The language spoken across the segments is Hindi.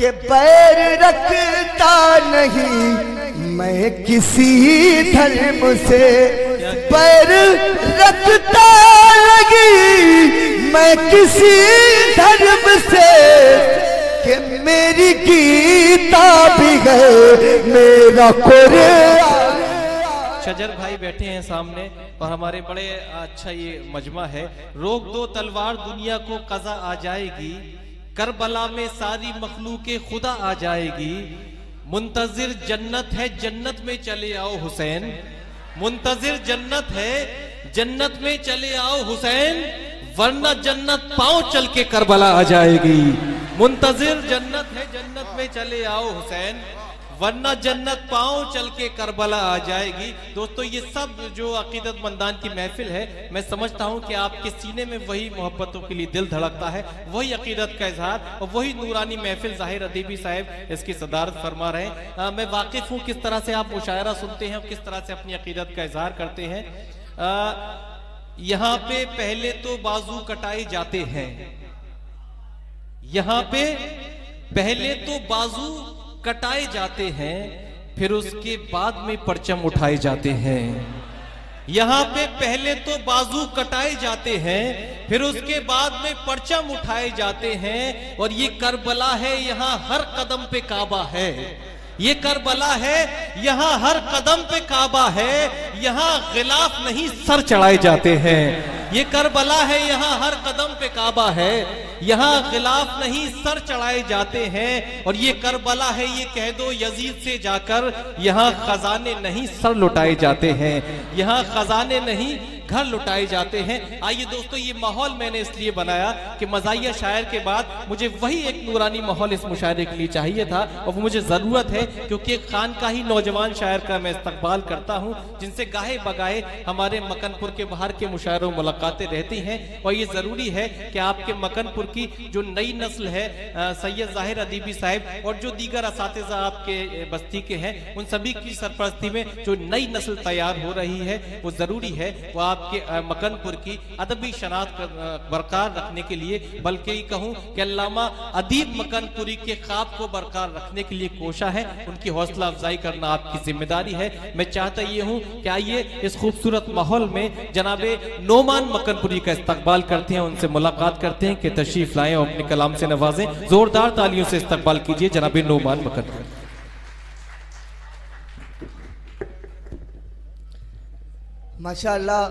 के बैर रखता नहीं मैं किसी धर्म से, बैर रखता नहीं मैं किसी धर्म से, कि मेरी गीता भी है मेरा कुरान। शजर भाई बैठे हैं सामने और हमारे बड़े अच्छा ये मजमा है। रोक दो तलवार दुनिया को कज़ा आ जाएगी, करबला में सारी मखलूके खुदा आ जाएगी। मुंतजिर जन्नत है जन्नत में चले आओ हुसैन, मुंतजिर जन्नत है जन्नत में चले आओ हुसैन, वरना जन्नत पांव चल के करबला आ जाएगी। मुंतजिर जन्नत है जन्नत में चले आओ हुसैन, वरना जन्नत पांव चल के करबला आ जाएगी। दोस्तों ये सब जो अकीदतमंदान की महफिल है, मैं समझता हूं कि आपके सीने में वही मोहब्बतों के लिए दिल धड़कता है, वही अकीदत का इजहार और वही नूरानी महफिल ज़ाहिर अदीबी साहब इसकी सदारत फरमा रहे हैं। मैं वाकिफ हूं किस तरह से आप मुशायरा सुनते हैं और किस तरह से अपनी अकीदत का इजहार करते हैं। यहाँ पे पहले तो बाजू कटाए जाते हैं, यहाँ पे पहले तो बाजू कटाए जाते हैं, फिर उसके बाद में परचम उठाए जाते हैं। यहाँ पे पहले तो बाजू कटाए जाते हैं, फिर उसके बाद में परचम उठाए जाते हैं। और ये करबला है, यहाँ हर कदम पे काबा है, ये करबला है, यहाँ हर कदम पे काबा है, यहाँ गिलाफ नहीं सर चढ़ाए जाते हैं। ये करबला है, यहाँ हर कदम पे काबा है, यहाँ खिलाफ नहीं सर चढ़ाए जाते हैं। और ये करबला है, ये कह दो यजीद से जाकर, यहाँ खजाने नहीं सर लुटाए जाते हैं, यहाँ खजाने नहीं घर लुटाए जाते हैं। आइए दोस्तों, ये माहौल मैंने इसलिए बनाया कि मज़ाहिया शायर के बाद मुझे वही एक नूरानी माहौल इस मुशायरे के लिए चाहिए था, और वो मुझे जरूरत है क्योंकि एक खानकाही नौजवान शायर का मैं इस्तकबाल करता हूँ, जिनसे गाहे बगाहे हमारे मकनपुर के बाहर के मुशायरों मुलाकातें रहती हैं। और ये जरूरी है कि आपके मकनपुर की जो नई नस्ल है, सैयद ज़ाहिर अदीबी साहब और जो दीगर असातिज़ा आपके बस्ती के हैं, उन सभी की सरपरस्ती में जो नई नस्ल तैयार हो रही है, वो जरूरी है वो आपके मकनपुर की अदबी शनाख्त बरकरार रखने के लिए, बल्कि कहूँ कि अल्लामा अदीब मकनपुरी के ख्वाब को बरकरार रखने के लिए कोशा है, उनकी हौसला अफजाई करना आपकी जिम्मेदारी है। मैं चाहता ये हूँ कि आइए इस खूबसूरत माहौल में जनाबे नोमान मकनपुरी का इस्तकबाल करते हैं, उनसे मुलाकात करते हैं कि तशरीफ लाएं और अपने कलाम से नवाजें। जोरदार तालियों से इस्तकबाल कीजिए जनाबे नोमान मकनपुरी। माशाअल्लाह,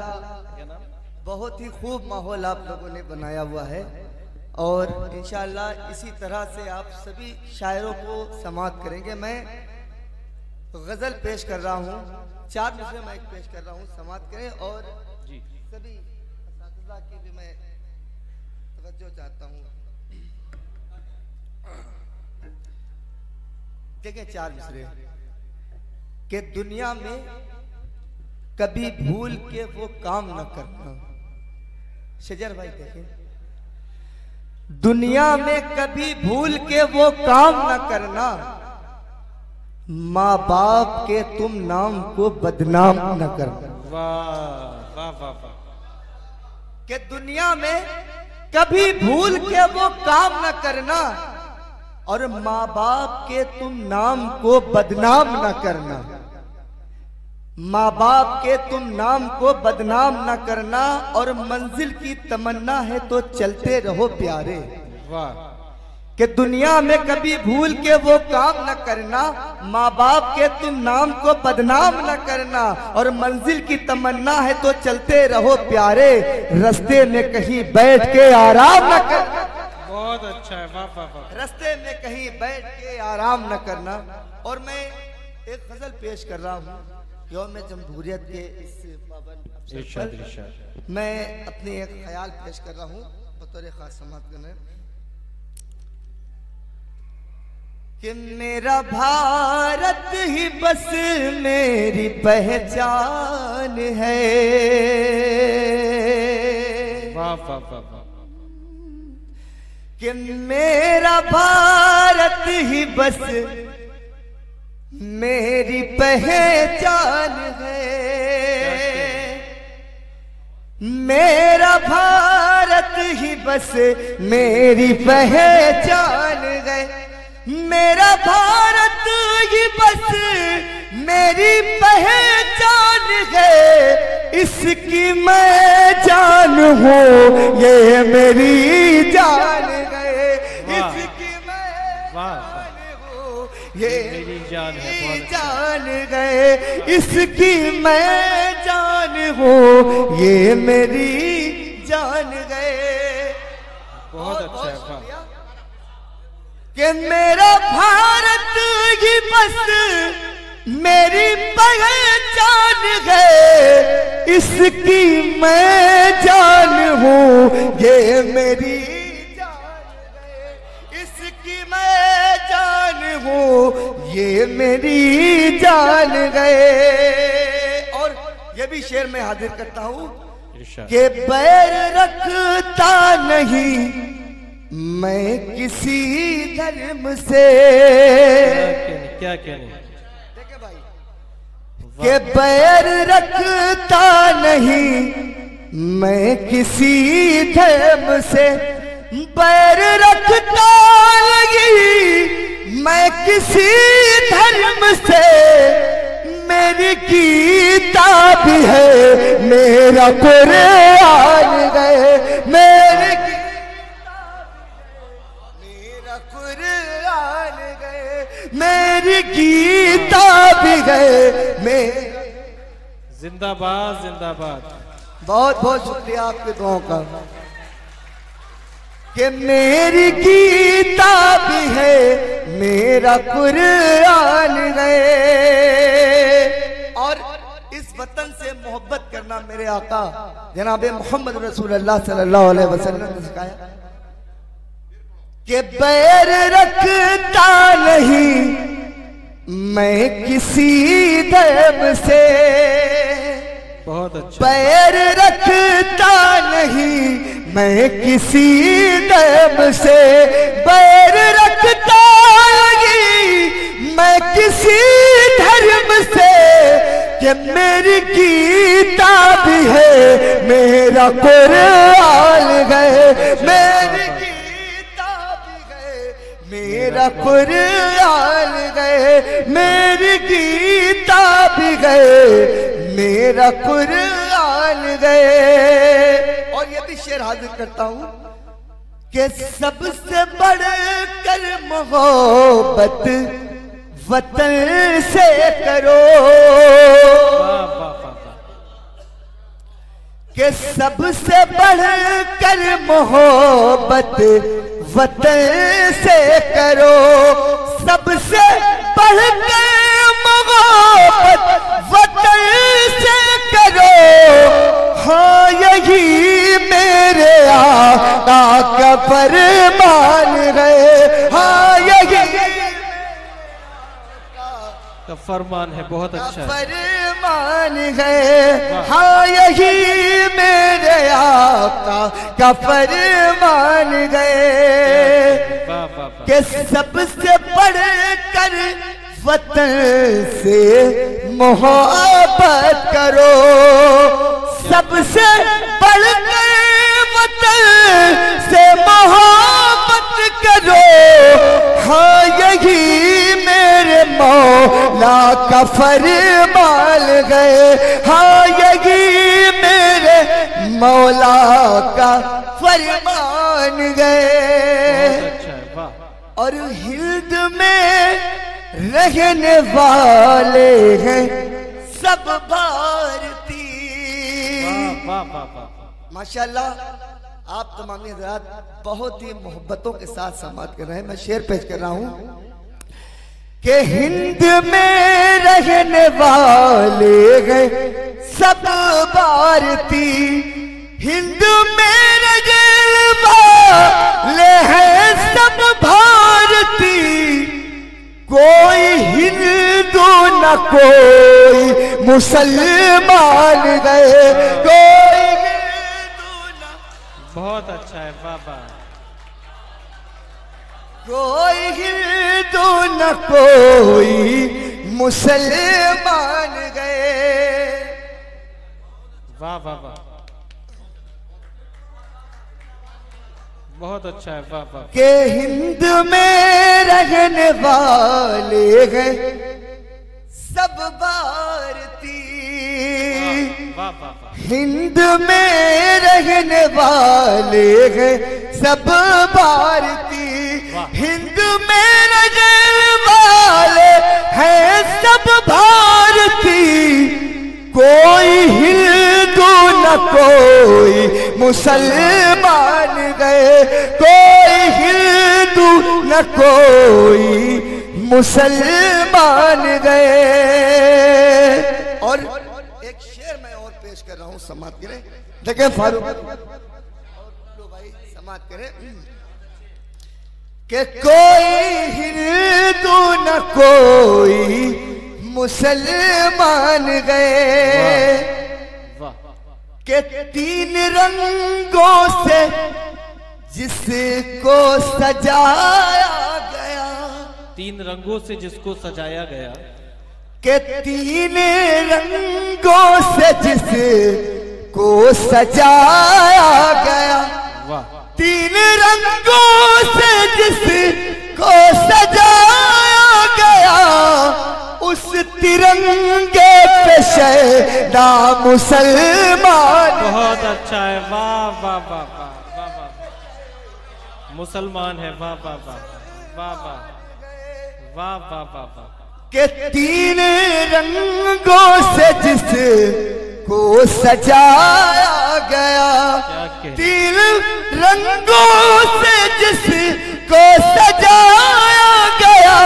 बहुत ही खूब माहौल आप लोगों ने बनाया हुआ है, और इंशाअल्लाह इसी तरह से आप सभी शायरों को समाअत करेंगे। मैं गजल पेश कर रहा हूँ, 4 मिसरे मैं पेश कर रहा हूँ, समाअत करें। और सभी असातिज़ा की भी मैं तवज्जो चाहता हूँ। देखें 4 मिसरे कि दुनिया में कभी भूल के वो काम न करना। शजर भाई देखें, दुनिया में कभी भूल के वो काम न करना, माँ बाप के तुम नाम को बदनाम न करना। वाह वाह वाह वाह। कि दुनिया में कभी भूल के वो काम न करना, और माँ बाप के तुम नाम को बदनाम न करना, माँ बाप के तुम नाम को बदनाम न करना। और मंजिल की तमन्ना है तो चलते रहो प्यारे। वाह। कि दुनिया में कभी भूल के वो काम न करना, माँ बाप के तुम नाम को बदनाम न करना। और मंजिल की तमन्ना है तो चलते रहो प्यारे, रास्ते में कहीं बैठ के आराम न करना। बहुत अच्छा है, वाह वाह वाह। रास्ते में कहीं बैठ के आराम न करना। और मैं एक गजल पेश कर रहा हूँ यौम जमहूरियत के इस पावन अवसर पर। मैं अपनी एक ख्याल पेश कर रहा हूँ बतौर खास समाअत करने कि मेरा भारत ही बस मेरी पहचान है। वाह वाह वाह वाह। कि मेरा भारत ही बस मेरी पहचान है। मेरा भारत ही बस मेरी पहचान है। मेरा भारत ही बस मेरी पहचान है, इसकी मैं जान हूँ ये मेरी जान है, इसकी मैं जान हूँ ये मेरी जान है, जान गए इसकी मैं जान हूँ ये मेरी जान गए। बहुत अच्छा है कि मेरा भारत ही बस मेरी पहचान है, इसकी मैं जान हूँ ये मेरी जान है, इसकी मैं जान हूँ ये मेरी जान गए। और ये भी शेर में हाजिर करता हूँ कि बैर रखता नहीं मैं किसी धर्म से, क्या कहने देखे भाई, के बैर रखता नहीं मैं किसी धर्म से, बैर रखता नहीं मैं किसी धर्म से, मेरी किताब है मेरा कुरान गए, मेरी कुरान गए, मेरी गीता भी गए, मैं जिंदाबाद जिंदाबाद। बहुत बहुत शुक्रिया आपके दुआओं का कि मेरी गीता भी है मेरा कुरान गए। और इस वतन से मोहब्बत करना मेरे आका जनाब मोहम्मद रसूलुल्लाह सल्लल्लाहु अलैहि वसल्लम ने सिखाया कि बैर रखता नहीं मैं किसी धर्म से, बहुत अच्छा, बैर रखता नहीं मैं किसी धर्म से, बैर रखता नहीं मैं किसी धर्म से, कि मेरी गीता भी है मेरा कुरान गए, मेरी मेरा कुरान गए, मेरी गीता भी गए, मेरा कुरान गए। और ये भी शेर हाजिर करता हूं कि सबसे बढ़कर मोहब्बत वतन से करो, कि सबसे बढ़कर मोहब्बत वतन से करो, सबसे बढ़कर मोहब्बत वतन से करो, हाँ यही मेरे आका का फरमान है, हाँ यही का फरमान है, बहुत अच्छा है, फरमान है, हाँ यही मेरे आका का फरमान गए, कि सबसे बढ़कर वतन से मोहब्बत करो, सबसे बढ़कर वतन से मोहब्बत करो, हाँ यही मेरे मौला का फरमान गए, हाँ यही मेरे मौला का फरमान गए। और हिंद में रहने वाले हैं सब भारतीय, माशाल्लाह आप तमाम हज़रात बहुत ही मोहब्बतों के साथ समात कर रहे हैं। मैं शेर पेश कर रहा हूं कि हिंद में रहने वाले हैं सब भारतीय, हिंद में रहने वाले हैं सब भारतीय, कोई हिंदू न कोई मुसलमान गए, कोई हिंदू न, बहुत अच्छा है बाबा, कोई हिंदू न कोई मुसलमान गए। वाह वाह वाह, बहुत अच्छा है, वाह वाह। के हिंद में रहने वाले हैं सब भारतीय, वाह वाह वाह। हिंद में रहने वाले हैं सब भारतीय, हिंद में रहने वाले हैं सब भारतीय, कोई हिंदू न कोई मुसलमान गए, कोई हिंदू न कोई मुसलमान गए। और एक शेर मैं और पेश कर रहा हूं, समाप्त करें। देखिए फारूक और भाई समाप्त करें कि कोई हिंदू न कोई मुसलमान गए, के तीन रंगों से जिसको सजाया गया, तीन रंगों से जिसको सजाया गया, के तीन रंगों से जिसको सजाया गया, तीन रंगों से जिसको सजाया गया, उस तिरंगे पे शहदा मुसलमान। बहुत अच्छा है, वाह वाह वाह वाह वाह वाह। मुसलमान है, वाह वाह वाह वाह वाह वाह वाह वाह वाह। के तीन रंगों से जिसको सजाया गया, तीन रंगों से जिसको सजाया गया,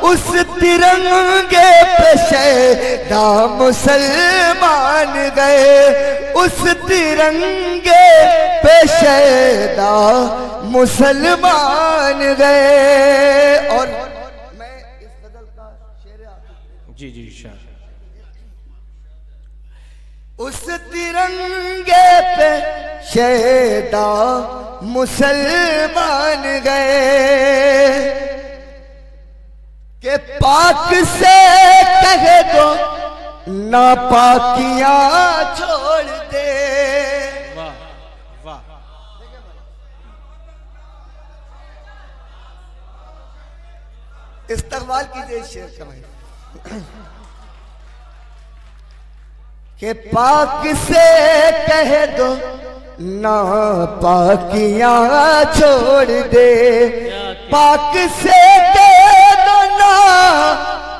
उस तिरंगे पे शहदा मुसलमान गए, उस तिरंगे पे शहदा मुसलमान गए। और मैं इस गजल का शेर जी जी शाह। उस तिरंगे पे शहदा मुसलमान गए, के पाक से कहे दो ना पाकियां छोड़ दे। वाह वाह। इस्तकबाल कीजिए शेर का भाई। के पाक से कह दो ना पाकियां छोड़ दे, पाक से कह दो ना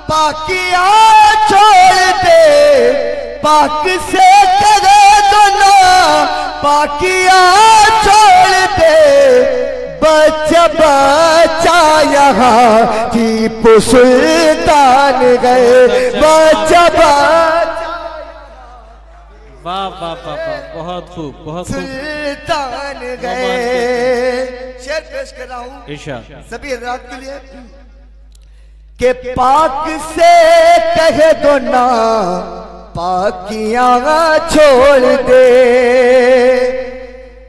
पाकियां छोड़ दे, पाक से कह दो ना पाकियां छोड़ दे, बच्चा बच्चा यहाँ टीपू सुल्तान गए, बच्चा वाह वाह वाह वाह, बहुत खूब बहुत खूब। सुल्तान गए। शेर पेश कर रहा हूँ ईशा सभी हजरात के लिए के पाक से कह दो ना पाकियां छोड़ दे,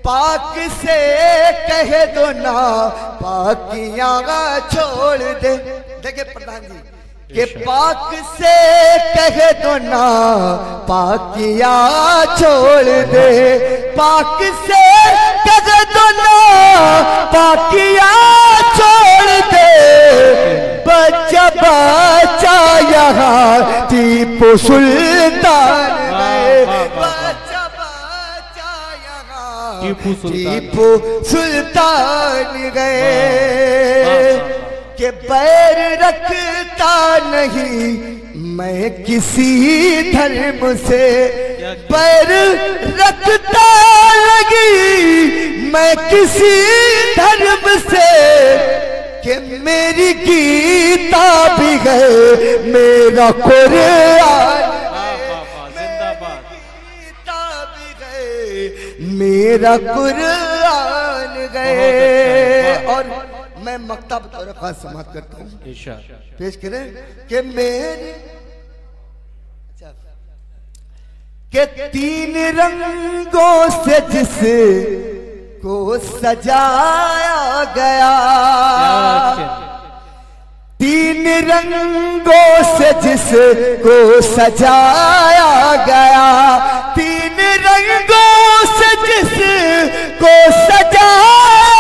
पाक से कह दो ना पाकियां छोड़ दे। देखिए प्रधान जी के पाक से कह दो ना पाकियां छोड़ दे, पाक से कह दो ना पाकियां छोड़ दे, बच्चा बच्चा यहाँ टीपू सुल्तान गए, बच्चा बच्चा यहाँ टीपू सुल्तान गए। के बैर रखता नहीं मैं किसी धर्म से, बैर रखता लगी मैं किसी धर्म से, कि मेरी गीता भी गए मेरा कुरान, गीता भी गए मेरा कुरान गए। और मैं मक्ता बतौर खास समाप्त करता हूँ, पेश करें कि मेरे के तीन रंगों से जिसको सजाया गया, तीन रंगों से जिसको सजाया गया, तीन रंगों से जिसको सजाया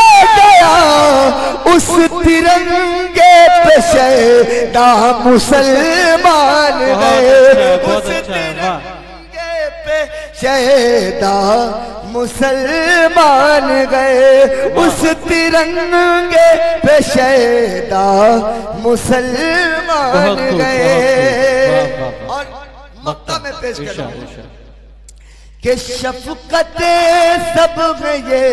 शैदा मुसलमान गए, उस तिरंगे पे शैदा मुसलमान गए, उस तिरंगे पे शैदा मुसलमान गए। और मक्का में पेश कर रहा हूं कि शफकते सब में ये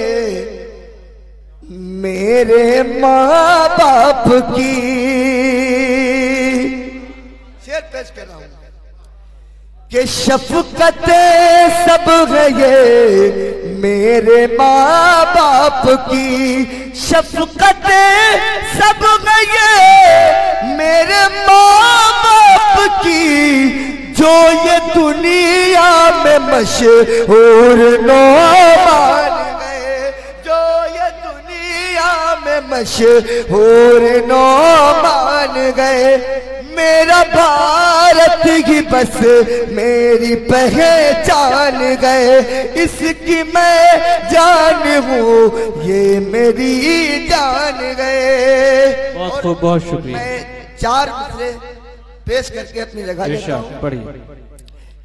मेरे माँ बाप की, शेर पेश कर रहा हूं कि शफकते सब है ये मेरे माँ बाप की, शफकते सब है ये मेरे माँ बाप की, जो ये दुनिया में मशहूर नौमान गए, जो ये दुनिया में मशहूर नौमान गए। मेरा भारत ही बस मेरी पहचान गए, इसकी मैं जान हूँ ये मेरी जान गए। बहुत शुक्रिया। मैं 4 मिसरे पेश करके अपनी जगह लेता हूं बढ़िया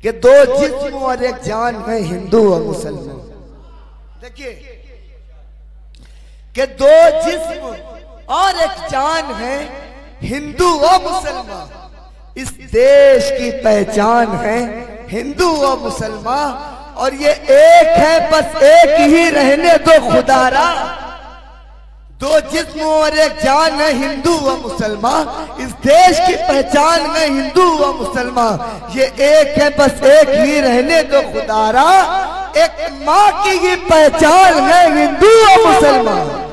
कि 2 जिस्म और एक जान है हिंदू और मुसलमान। देखिए कि 2 जिस्म और एक जान है हिंदू और मुसलमान, इस देश की पहचान है हिंदू और मुसलमान, और ये एक है बस एक ही रहने दो खुदारा। 2 जिस्म और एक जान है हिंदू व मुसलमान, इस देश की पहचान है हिंदू व मुसलमान, ये एक है बस एक ही रहने दो खुदारा, एक माँ की ही पहचान है हिंदू व मुसलमान।